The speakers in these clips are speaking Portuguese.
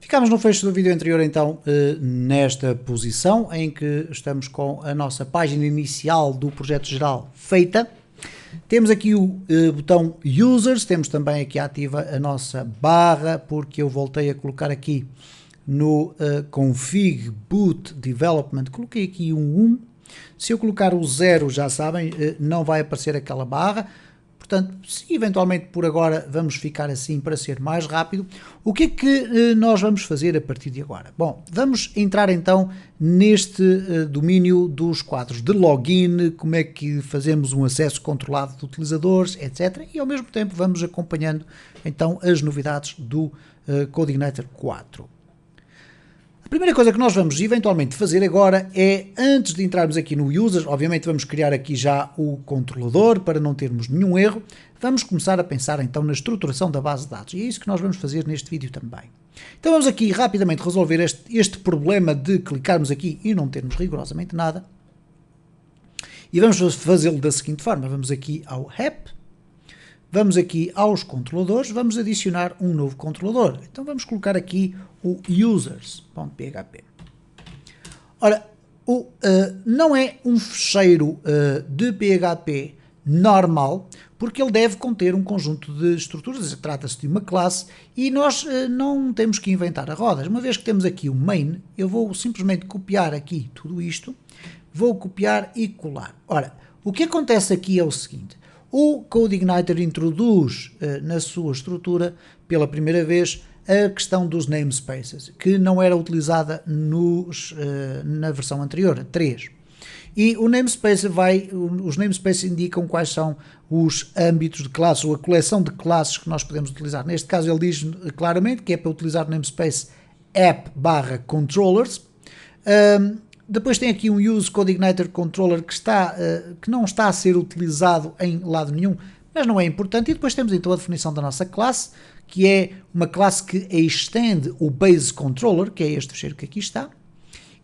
Ficámos no fecho do vídeo anterior então nesta posição em que estamos com a nossa página inicial do projeto geral feita. Temos aqui o botão Users, temos também aqui ativa a nossa barra, porque eu voltei a colocar aqui no Config Boot Development, coloquei aqui um 1. Se eu colocar o 0, já sabem, não vai aparecer aquela barra. Portanto, se eventualmente por agora vamos ficar assim para ser mais rápido, o que é que nós vamos fazer a partir de agora? Bom, vamos entrar então neste domínio dos quadros de login, como é que fazemos um acesso controlado de utilizadores, etc. E ao mesmo tempo vamos acompanhando então as novidades do CodeIgniter 4. A primeira coisa que nós vamos eventualmente fazer agora é, antes de entrarmos aqui no Users, obviamente vamos criar aqui já o controlador para não termos nenhum erro, vamos começar a pensar então na estruturação da base de dados e é isso que nós vamos fazer neste vídeo também. Então vamos aqui rapidamente resolver este problema de clicarmos aqui e não termos rigorosamente nada e vamos fazê-lo da seguinte forma, vamos aqui ao App, vamos aqui aos controladores, vamos adicionar um novo controlador. Então vamos colocar aqui o users.php. Ora, não é um fecheiro de PHP normal, porque ele deve conter um conjunto de estruturas, trata-se de uma classe, e nós não temos que inventar a roda. Uma vez que temos aqui o main, eu vou simplesmente copiar aqui tudo isto, vou copiar e colar. Ora, o que acontece aqui é o seguinte, o CodeIgniter introduz na sua estrutura, pela primeira vez, a questão dos namespaces, que não era utilizada na versão anterior, 3. E o namespace os namespaces indicam quais são os âmbitos de classes, ou a coleção de classes que nós podemos utilizar. Neste caso ele diz claramente que é para utilizar o namespace app/controllers. Depois tem aqui um use CodeIgniter controller que não está a ser utilizado em lado nenhum, mas não é importante. E depois temos então a definição da nossa classe, que é uma classe que extende o base controller, que é este fecheiro que aqui está,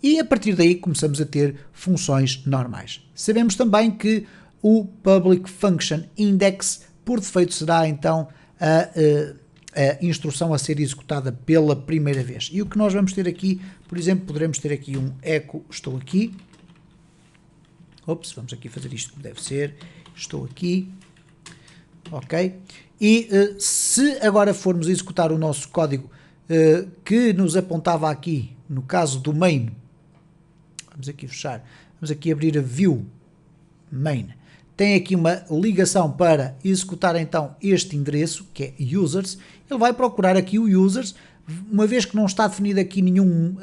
e a partir daí começamos a ter funções normais. Sabemos também que o public function index por defeito será então a instrução a ser executada pela primeira vez. E o que nós vamos ter aqui, por exemplo, poderemos ter aqui um echo estou aqui. Vamos aqui fazer isto como deve ser. Estou aqui. Ok? E se agora formos executar o nosso código que nos apontava aqui, no caso do main, vamos aqui fechar, vamos aqui abrir a view main. Tem aqui uma ligação para executar então este endereço, que é users. Ele vai procurar aqui o users, uma vez que não está definido aqui nenhum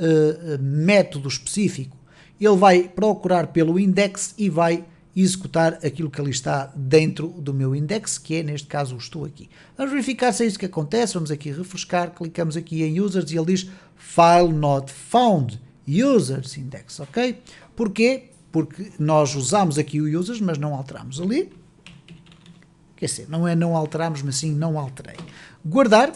método específico, ele vai procurar pelo index e vai executar aquilo que ali está dentro do meu index, que é neste caso o estou aqui. Vamos verificar se é isso que acontece, vamos aqui refrescar, clicamos aqui em users e ele diz file not found, users index, ok? Porquê? Porque nós usamos aqui o users, mas não alteramos ali. Quer dizer, não é não alteramos, mas sim não alterei. Guardar,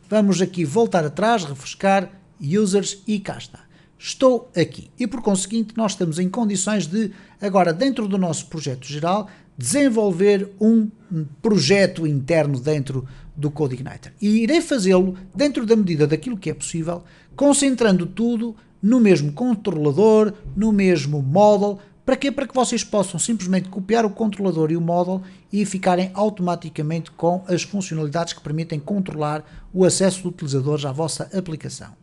vamos aqui voltar atrás, refrescar, users e cá está. Estou aqui. E por conseguinte nós estamos em condições de, agora dentro do nosso projeto geral, desenvolver um projeto interno dentro do CodeIgniter. E irei fazê-lo dentro da medida daquilo que é possível, concentrando tudo no mesmo controlador, no mesmo model. Para quê? Para que vocês possam simplesmente copiar o controlador e o model e ficarem automaticamente com as funcionalidades que permitem controlar o acesso de utilizadores à vossa aplicação.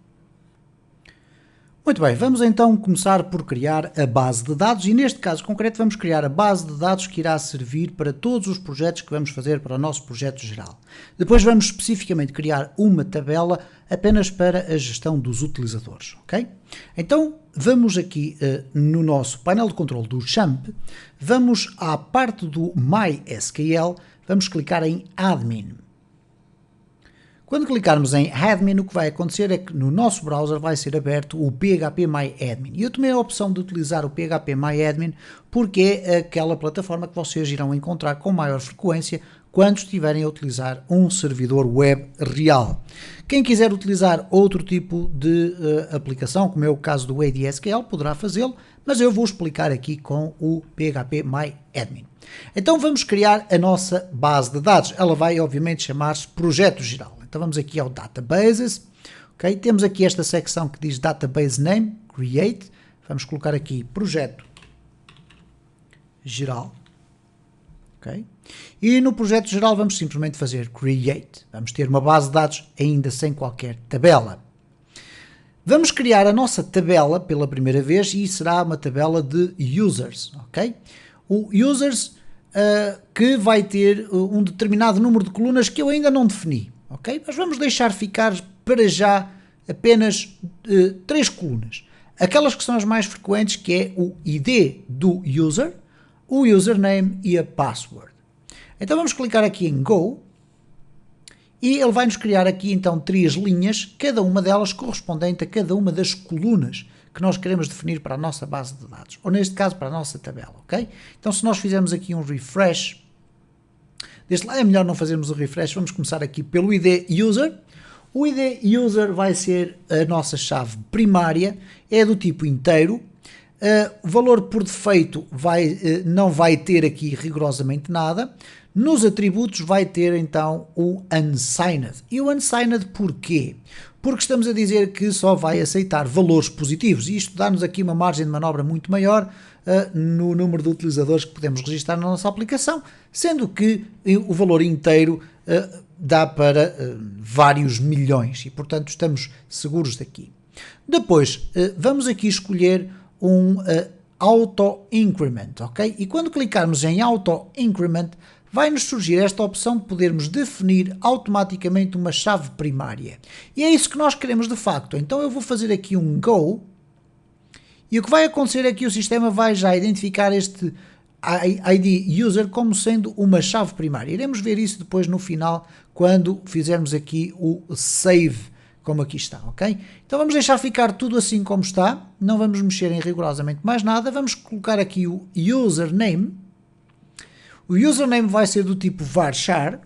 Muito bem, vamos então começar por criar a base de dados e neste caso concreto vamos criar a base de dados que irá servir para todos os projetos que vamos fazer para o nosso projeto geral. Depois vamos especificamente criar uma tabela apenas para a gestão dos utilizadores, ok? Então vamos aqui no nosso painel de controle do XAMPP, vamos à parte do MySQL, vamos clicar em Admin. Quando clicarmos em Admin, o que vai acontecer é que no nosso browser vai ser aberto o PHPMyAdmin. E eu tomei a opção de utilizar o PHPMyAdmin porque é aquela plataforma que vocês irão encontrar com maior frequência quando estiverem a utilizar um servidor web real. Quem quiser utilizar outro tipo de aplicação, como é o caso do ADSQL, poderá fazê-lo, mas eu vou explicar aqui com o PHPMyAdmin. Então vamos criar a nossa base de dados. Ela vai obviamente chamar-se Projeto Geral. Então vamos aqui ao Databases, ok? Temos aqui esta secção que diz Database Name, Create, vamos colocar aqui Projeto Geral, ok? E no Projeto Geral vamos simplesmente fazer Create, vamos ter uma base de dados ainda sem qualquer tabela. Vamos criar a nossa tabela pela primeira vez e será uma tabela de Users, ok? O Users que vai ter um determinado número de colunas que eu ainda não defini, ok? Mas vamos deixar ficar para já apenas 3 colunas. Aquelas que são as mais frequentes, que é o ID do user, o username e a password. Então vamos clicar aqui em Go e ele vai nos criar aqui então 3 linhas, cada uma delas correspondente a cada uma das colunas que nós queremos definir para a nossa base de dados, ou neste caso para a nossa tabela, ok? Então se nós fizermos aqui um refresh, desde lá é melhor não fazermos o refresh, vamos começar aqui pelo ID User. O ID User vai ser a nossa chave primária, é do tipo inteiro, o valor por defeito não vai ter aqui rigorosamente nada. Nos atributos vai ter então o unsigned. E o unsigned porquê? Porque estamos a dizer que só vai aceitar valores positivos e isto dá-nos aqui uma margem de manobra muito maior no número de utilizadores que podemos registrar na nossa aplicação, sendo que o valor inteiro dá para vários milhões e portanto estamos seguros daqui. Depois vamos aqui escolher um Auto Increment, ok? E quando clicarmos em Auto Increment vai-nos surgir esta opção de podermos definir automaticamente uma chave primária. E é isso que nós queremos de facto. Então eu vou fazer aqui um Go e o que vai acontecer é que o sistema vai já identificar este ID User como sendo uma chave primária. Iremos ver isso depois no final quando fizermos aqui o Save, como aqui está, ok? Então vamos deixar ficar tudo assim como está, não vamos mexer em rigorosamente mais nada, vamos colocar aqui o Username. O username vai ser do tipo varchar,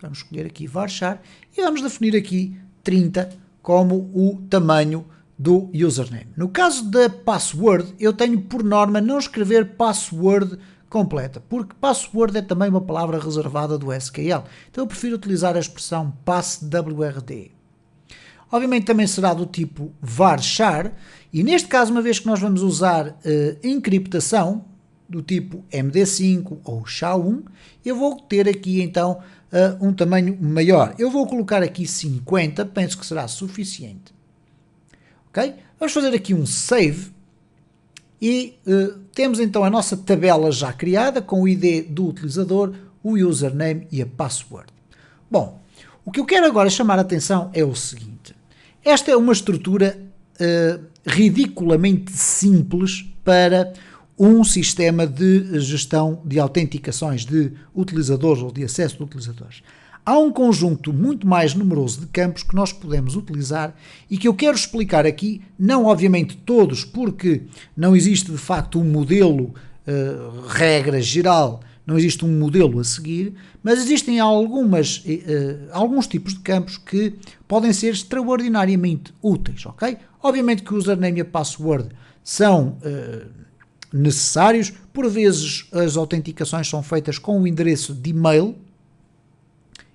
vamos escolher aqui varchar, e vamos definir aqui 30 como o tamanho do username. No caso da password, eu tenho por norma não escrever password completa, porque password é também uma palavra reservada do SQL, então eu prefiro utilizar a expressão password. Obviamente também será do tipo varchar, e neste caso, uma vez que nós vamos usar encriptação, do tipo MD5 ou SHA-1, eu vou ter aqui então um tamanho maior. Eu vou colocar aqui 50, penso que será suficiente. Ok? Vamos fazer aqui um save e temos então a nossa tabela já criada com o ID do utilizador, o username e a password. Bom, o que eu quero agora chamar a atenção é o seguinte. Esta é uma estrutura ridiculamente simples para um sistema de gestão de autenticações de utilizadores ou de acesso de utilizadores. Há um conjunto muito mais numeroso de campos que nós podemos utilizar e que eu quero explicar aqui, não obviamente todos, porque não existe de facto um modelo, regra geral, não existe um modelo a seguir, mas existem alguns tipos de campos que podem ser extraordinariamente úteis, ok? Obviamente que o username e a password são necessários, por vezes as autenticações são feitas com o endereço de e-mail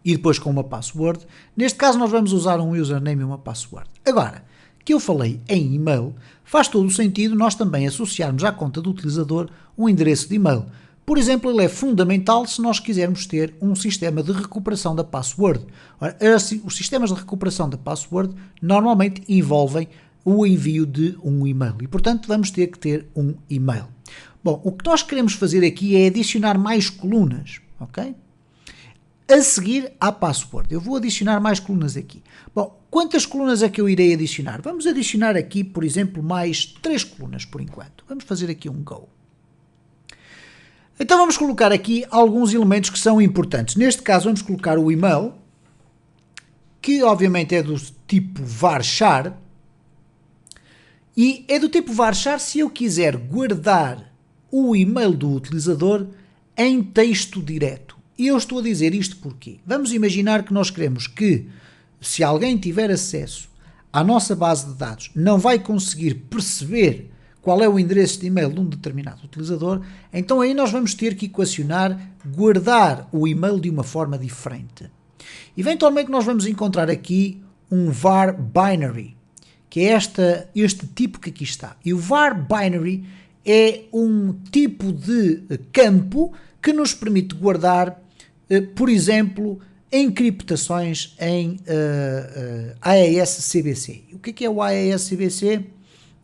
e depois com uma password. Neste caso nós vamos usar um username e uma password. Agora, que eu falei em e-mail, faz todo o sentido nós também associarmos à conta do utilizador um endereço de e-mail. Por exemplo, ele é fundamental se nós quisermos ter um sistema de recuperação da password. Ora, os sistemas de recuperação da password normalmente envolvem o envio de um e-mail e, portanto, vamos ter que ter um e-mail. Bom, o que nós queremos fazer aqui é adicionar mais colunas, ok? A seguir à password. Eu vou adicionar mais colunas aqui. Bom, quantas colunas é que eu irei adicionar? Vamos adicionar aqui, por exemplo, mais 3 colunas por enquanto. Vamos fazer aqui um Go. Então vamos colocar aqui alguns elementos que são importantes. Neste caso vamos colocar o e-mail, que obviamente é do tipo varchar, e é do tipo varchar se eu quiser guardar o e-mail do utilizador em texto direto. E eu estou a dizer isto porque vamos imaginar que nós queremos que, se alguém tiver acesso à nossa base de dados, não vai conseguir perceber qual é o endereço de e-mail de um determinado utilizador, então aí nós vamos ter que equacionar guardar o e-mail de uma forma diferente. Eventualmente nós vamos encontrar aqui um var binary, que é este tipo que aqui está. E o var binary é um tipo de campo que nos permite guardar, por exemplo, encriptações em AES-CBC. O que é o AES-CBC?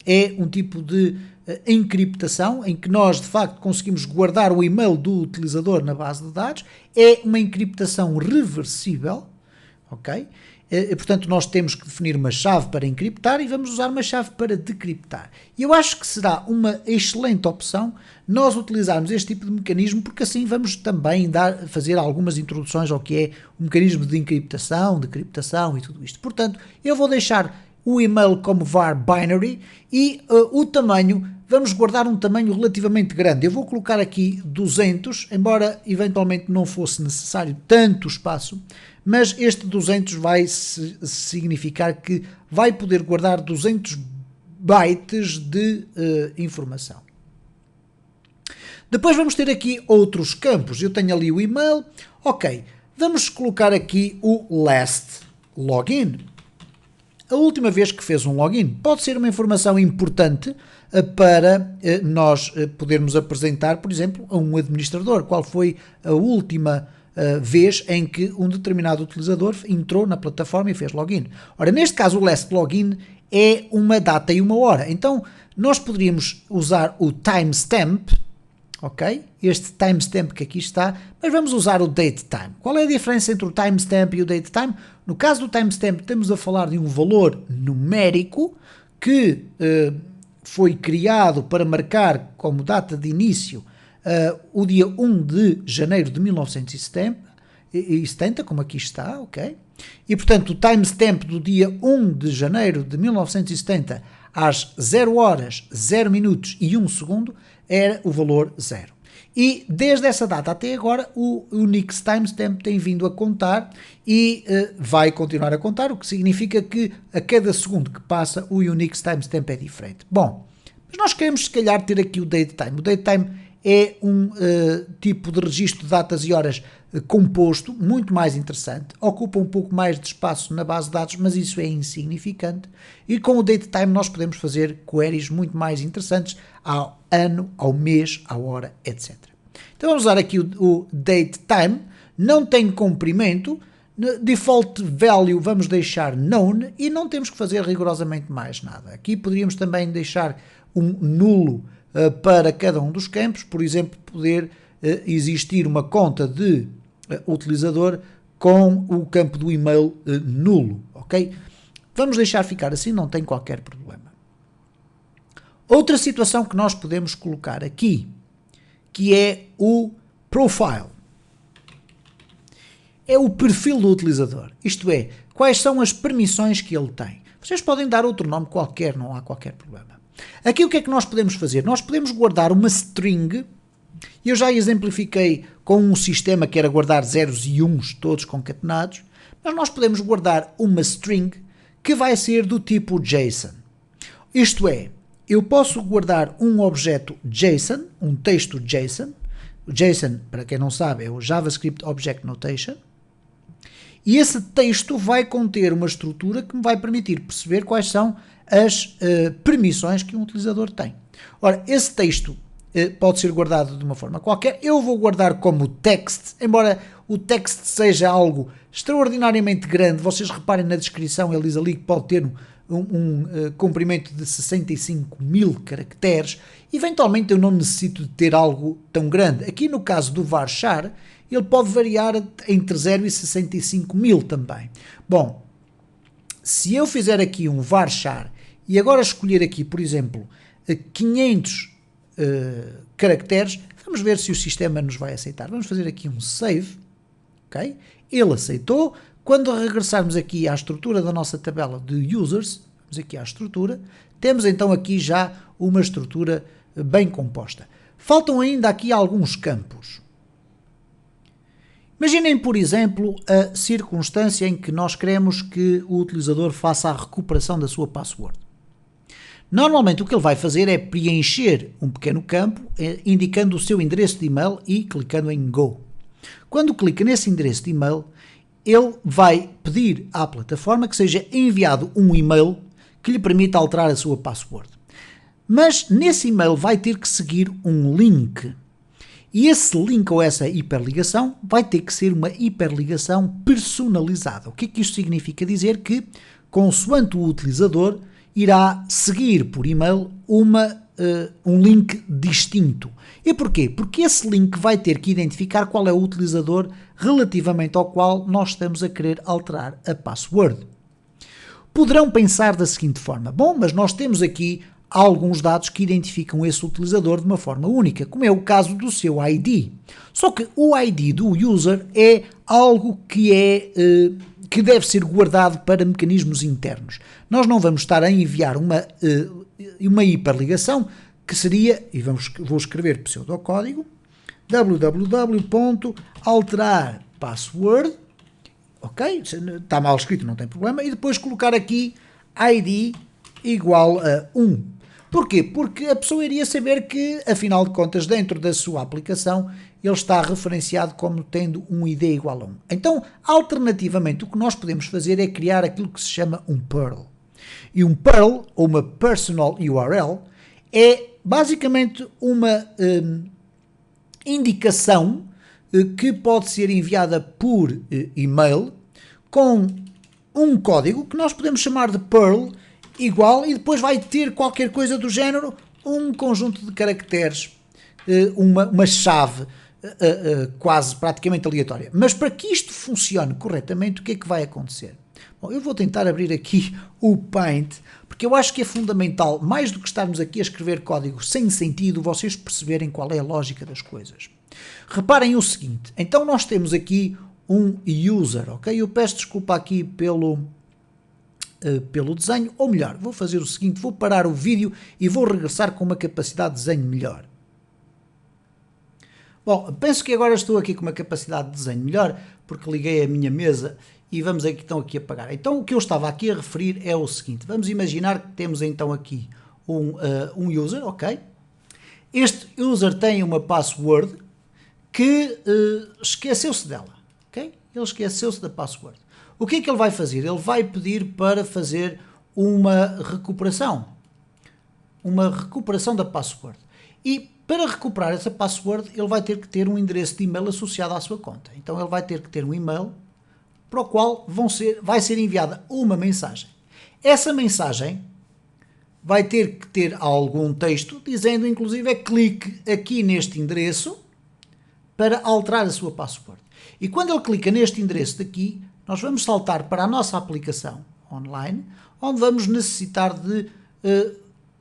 É um tipo de encriptação em que nós, de facto, conseguimos guardar o e-mail do utilizador na base de dados. É uma encriptação reversível, ok? Portanto, nós temos que definir uma chave para encriptar e vamos usar uma chave para decriptar. E eu acho que será uma excelente opção nós utilizarmos este tipo de mecanismo, porque assim vamos também fazer algumas introduções ao que é o mecanismo de encriptação, decriptação e tudo isto. Portanto, eu vou deixar o e-mail como var binary e o tamanho, vamos guardar um tamanho relativamente grande. Eu vou colocar aqui 200, embora eventualmente não fosse necessário tanto espaço, mas este 200 vai significar que vai poder guardar 200 bytes de informação. Depois vamos ter aqui outros campos. Eu tenho ali o e-mail. Ok, vamos colocar aqui o last login. A última vez que fez um login pode ser uma informação importante para nós podermos apresentar, por exemplo, a um administrador. Qual foi a última vez em que um determinado utilizador entrou na plataforma e fez login. Ora, neste caso o last login é uma data e uma hora. Então, nós poderíamos usar o timestamp, ok? Este timestamp que aqui está, mas vamos usar o datetime. Qual é a diferença entre o timestamp e o datetime? No caso do timestamp, estamos a falar de um valor numérico que foi criado para marcar como data de início o dia 1 de janeiro de 1970, como aqui está, ok? E, portanto, o timestamp do dia 1 de janeiro de 1970 às 0 horas, 0 minutos e 1 segundo era o valor 0. E desde essa data até agora o Unix timestamp tem vindo a contar e vai continuar a contar, o que significa que a cada segundo que passa o Unix timestamp é diferente. Bom, mas nós queremos se calhar ter aqui o datetime. O datetime é um tipo de registro de datas e horas composto, muito mais interessante, ocupa um pouco mais de espaço na base de dados, mas isso é insignificante, e com o datetime nós podemos fazer queries muito mais interessantes ao ano, ao mês, à hora, etc. Então vamos usar aqui o datetime, não tem comprimento, default value vamos deixar known e não temos que fazer rigorosamente mais nada. Aqui poderíamos também deixar um nulo para cada um dos campos, por exemplo, poder existir uma conta de utilizador com o campo do e-mail nulo, ok? Vamos deixar ficar assim, não tem qualquer problema. Outra situação que nós podemos colocar aqui, que é o profile. É o perfil do utilizador, isto é, quais são as permissões que ele tem. Vocês podem dar outro nome qualquer, não há qualquer problema. Aqui o que é que nós podemos fazer? Nós podemos guardar uma string. Eu já exemplifiquei com um sistema que era guardar zeros e uns todos concatenados, mas nós podemos guardar uma string que vai ser do tipo JSON. Isto é, eu posso guardar um objeto JSON, um texto JSON. O JSON, para quem não sabe, é o JavaScript Object Notation. E esse texto vai conter uma estrutura que me vai permitir perceber quais são as permissões que um utilizador tem. Ora, esse texto pode ser guardado de uma forma qualquer. Eu vou guardar como text, embora o text seja algo extraordinariamente grande. Vocês reparem na descrição, ele diz ali que pode ter um comprimento de 65.000 caracteres. Eventualmente eu não necessito de ter algo tão grande. Aqui no caso do varchar, ele pode variar entre 0 e 65.000 também. Bom, se eu fizer aqui um varchar e agora escolher aqui, por exemplo, 500 caracteres, vamos ver se o sistema nos vai aceitar. Vamos fazer aqui um save, ok? Ele aceitou. Quando regressarmos aqui à estrutura da nossa tabela de users, vamos aqui à estrutura, temos então aqui já uma estrutura bem composta. Faltam ainda aqui alguns campos. Imaginem, por exemplo, a circunstância em que nós queremos que o utilizador faça a recuperação da sua password. Normalmente o que ele vai fazer é preencher um pequeno campo indicando o seu endereço de e-mail e clicando em Go. Quando clica nesse endereço de e-mail, ele vai pedir à plataforma que seja enviado um e-mail que lhe permita alterar a sua password. Mas nesse e-mail vai ter que seguir um link. E esse link ou essa hiperligação vai ter que ser uma hiperligação personalizada. O que é que isto significa? Dizer que, consoante o utilizador, irá seguir por e-mail um link distinto. E porquê? Porque esse link vai ter que identificar qual é o utilizador relativamente ao qual nós estamos a querer alterar a password. Poderão pensar da seguinte forma: bom, mas nós temos aqui alguns dados que identificam esse utilizador de uma forma única, como é o caso do seu ID. Só que o ID do user é algo que deve ser guardado para mecanismos internos. Nós não vamos estar a enviar uma hiperligação que seria, e vou escrever pseudocódigo, www.alterarpassword, ok? Está mal escrito, não tem problema, e depois colocar aqui ID igual a 1. Porquê? Porque a pessoa iria saber que, afinal de contas, dentro da sua aplicação, ele está referenciado como tendo um ID igual a 1. Então, alternativamente, o que nós podemos fazer é criar aquilo que se chama um PURL. E um PURL, ou uma Personal URL, é basicamente uma indicação que pode ser enviada por e-mail com um código que nós podemos chamar de PURL igual, e depois vai ter qualquer coisa do género, um conjunto de caracteres, uma chave quase praticamente aleatória. Mas para que isto funcione corretamente, o que é que vai acontecer? Bom, eu vou tentar abrir aqui o Paint, porque eu acho que é fundamental, mais do que estarmos aqui a escrever código sem sentido, vocês perceberem qual é a lógica das coisas. Reparem o seguinte: então nós temos aqui um user, ok? Eu peço desculpa aqui pelo desenho, ou melhor, vou fazer o seguinte: vou parar o vídeo e vou regressar com uma capacidade de desenho melhor. Bom, penso que agora estou aqui com uma capacidade de desenho melhor, porque liguei a minha mesa e vamos aqui, então aqui apagar. Então o que eu estava aqui a referir é o seguinte: vamos imaginar que temos então aqui um user, ok? Este user tem uma password que esqueceu-se dela, ok? Ele esqueceu-se da password. O que é que ele vai fazer? Ele vai pedir para fazer uma recuperação da password. E para recuperar essa password, ele vai ter que ter um endereço de e-mail associado à sua conta. Então ele vai ter que ter um e-mail para o qual vai ser enviada uma mensagem. Essa mensagem vai ter que ter algum texto dizendo, inclusive, clique aqui neste endereço para alterar a sua password. E quando ele clica neste endereço daqui, nós vamos saltar para a nossa aplicação online, onde vamos necessitar de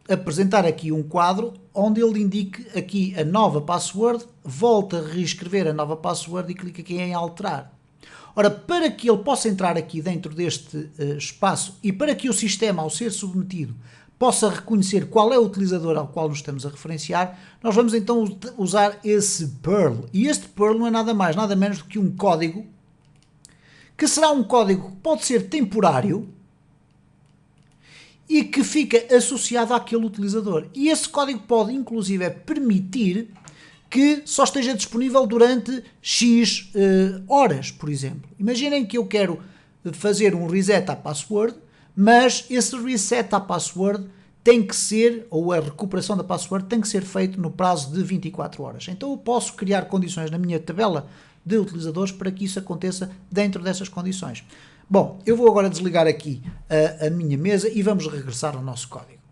apresentar aqui um quadro onde ele indique aqui a nova password, volta a reescrever a nova password e clica aqui em alterar. Ora, para que ele possa entrar aqui dentro deste espaço e para que o sistema, ao ser submetido, possa reconhecer qual é o utilizador ao qual nos estamos a referenciar, nós vamos então usar esse PURL. E este PURL não é nada mais, nada menos do que um código, que será um código que pode ser temporário e que fica associado àquele utilizador. E esse código pode, inclusive, permitir que só esteja disponível durante X horas, por exemplo. Imaginem que eu quero fazer um reset à password, mas esse reset à password tem que ser, ou a recuperação da password tem que ser feito no prazo de 24 horas. Então eu posso criar condições na minha tabela de utilizadores para que isso aconteça dentro dessas condições. Bom, eu vou agora desligar aqui a minha mesa e vamos regressar ao nosso código.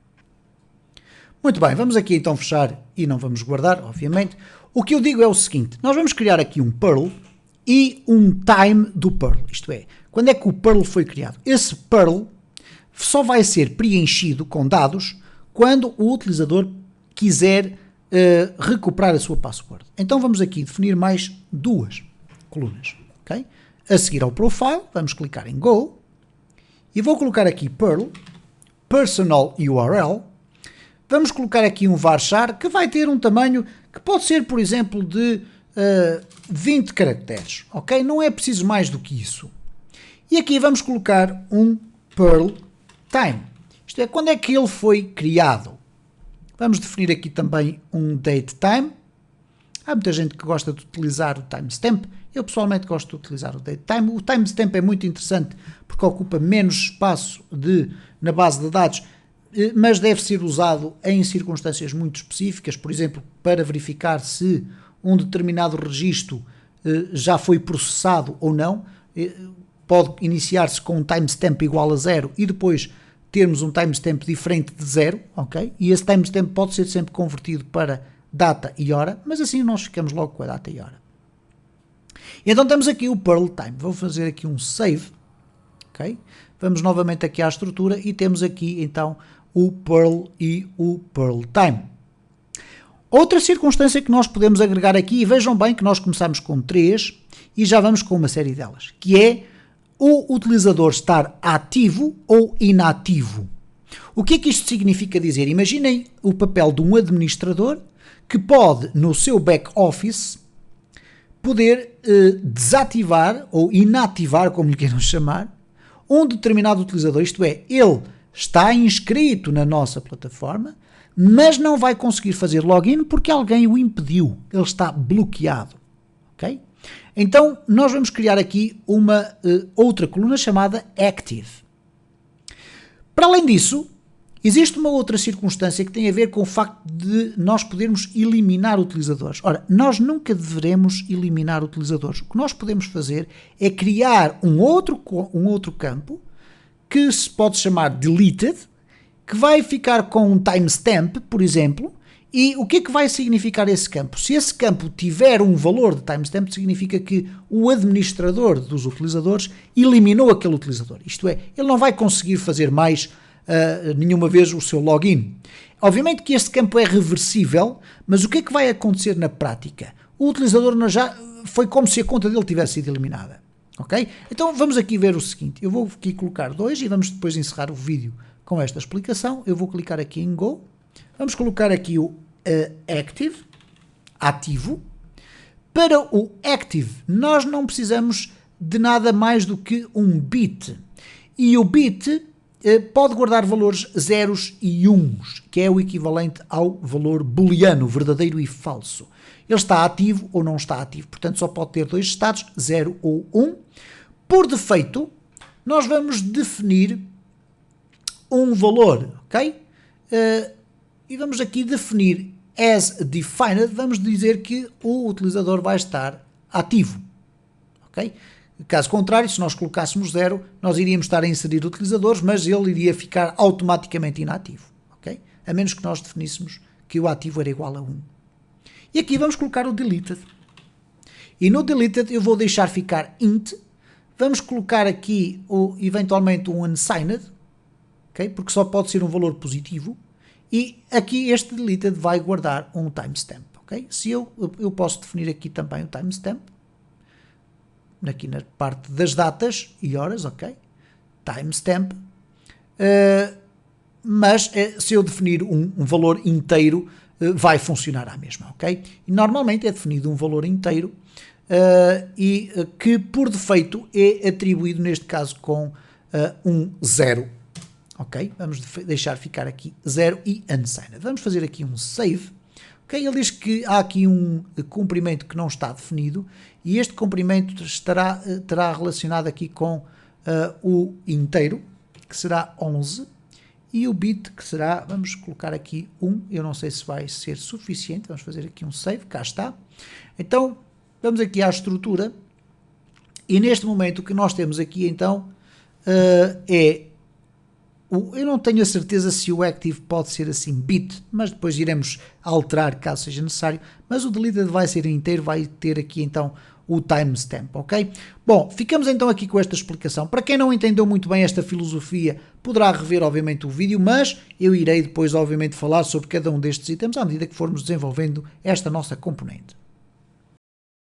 Muito bem, vamos aqui então fechar e não vamos guardar, obviamente. O que eu digo é o seguinte: nós vamos criar aqui um PURL e um time do PURL, isto é, quando é que o PURL foi criado. Esse PURL só vai ser preenchido com dados quando o utilizador quiser recuperar a sua password. Então vamos aqui definir mais duas colunas, ok? A seguir ao profile, vamos clicar em Go e vou colocar aqui PURL, Personal URL. Vamos colocar aqui um varchar que vai ter um tamanho que pode ser, por exemplo, de 20 caracteres, ok? Não é preciso mais do que isso. E aqui vamos colocar um PURL time, isto é, quando é que ele foi criado. Vamos definir aqui também um date time. Há muita gente que gosta de utilizar o timestamp Eu pessoalmente gosto de utilizar o datetime. O timestamp é muito interessante porque ocupa menos espaço na base de dados, mas deve ser usado em circunstâncias muito específicas, por exemplo, para verificar se um determinado registro já foi processado ou não. Pode iniciar-se com um timestamp igual a 0 e depois termos um timestamp diferente de 0, ok? E esse timestamp pode ser sempre convertido para data e hora, mas assim nós ficamos logo com a data e hora. Então temos aqui o Perl Time. Vou fazer aqui um save, ok? Vamos novamente aqui à estrutura e temos aqui então o Perl e o Perl Time. Outra circunstância que nós podemos agregar aqui, e vejam bem que nós começamos com 3 e já vamos com uma série delas, que é o utilizador estar ativo ou inativo. O que é que isto significa dizer? Imaginem o papel de um administrador que pode, no seu back-office, poder desativar ou inativar, como lhe queiram chamar, um determinado utilizador, isto é, ele está inscrito na nossa plataforma, mas não vai conseguir fazer login porque alguém o impediu, ele está bloqueado, ok? Então, nós vamos criar aqui uma outra coluna chamada Active. Para além disso, existe uma outra circunstância que tem a ver com o facto de nós podermos eliminar utilizadores. Ora, nós nunca devemos eliminar utilizadores. O que nós podemos fazer é criar um outro campo que se pode chamar Deleted, que vai ficar com um timestamp, por exemplo, e o que é que vai significar esse campo? Se esse campo tiver um valor de timestamp, significa que o administrador dos utilizadores eliminou aquele utilizador. Isto é, ele não vai conseguir fazer mais nenhuma vez o seu login. Obviamente que este campo é reversível, mas o que é que vai acontecer na prática? O utilizador já foi como se a conta dele tivesse sido eliminada. Ok? Então vamos aqui ver o seguinte, eu vou aqui colocar 2 e vamos depois encerrar o vídeo com esta explicação. Eu vou clicar aqui em Go, vamos colocar aqui o Active, ativo. Para o Active nós não precisamos de nada mais do que um bit, e o bit pode guardar valores zeros e uns, que é o equivalente ao valor booleano, verdadeiro e falso. Ele está ativo ou não está ativo, portanto só pode ter dois estados, 0 ou 1. Por defeito, nós vamos definir um valor, ok? E vamos aqui definir as defined, vamos dizer que o utilizador vai estar ativo, ok? Caso contrário, se nós colocássemos 0, nós iríamos estar a inserir utilizadores, mas ele iria ficar automaticamente inativo, ok? A menos que nós definíssemos que o ativo era igual a 1. E aqui vamos colocar o deleted. E no deleted eu vou deixar ficar int. Vamos colocar aqui eventualmente um unsigned, ok? Porque só pode ser um valor positivo. E aqui este deleted vai guardar um timestamp, ok? Se eu posso definir aqui também o timestamp, aqui na parte das datas e horas, ok? Timestamp. Mas se eu definir um valor inteiro, vai funcionar à mesma, ok? E normalmente é definido um valor inteiro e que por defeito é atribuído neste caso com um 0, ok? Vamos deixar ficar aqui 0 e unsigned. Vamos fazer aqui um save. Okay? Ele diz que há aqui um comprimento que não está definido e este comprimento terá relacionado aqui com o inteiro, que será 11, e o bit, que será, vamos colocar aqui 1, eu não sei se vai ser suficiente, vamos fazer aqui um save, cá está. Então, vamos aqui à estrutura, e neste momento o que nós temos aqui então eu não tenho a certeza se o active pode ser assim bit, mas depois iremos alterar caso seja necessário, mas o deleted vai ser inteiro, vai ter aqui então o timestamp, ok? Bom, ficamos então aqui com esta explicação. Para quem não entendeu muito bem esta filosofia, poderá rever obviamente o vídeo, mas eu irei depois obviamente falar sobre cada um destes itens à medida que formos desenvolvendo esta nossa componente.